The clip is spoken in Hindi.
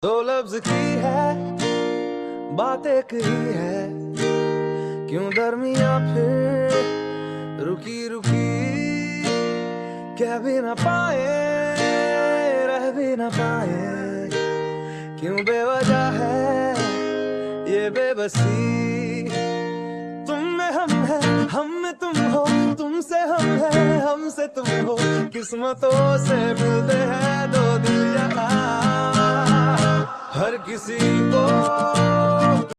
तो लफ्ज की है बात एक ही है, क्यों दरमिया फिर रुकी रुकी, कह भी ना पाए रह भी ना पाए, क्यों बेवजह है ये बेबसी। तुम में हम है, हम में तुम हो, तुमसे हम है, हमसे तुम हो, किस्मतों से मिलते हैं दो दिल यहाँ। हर किसी को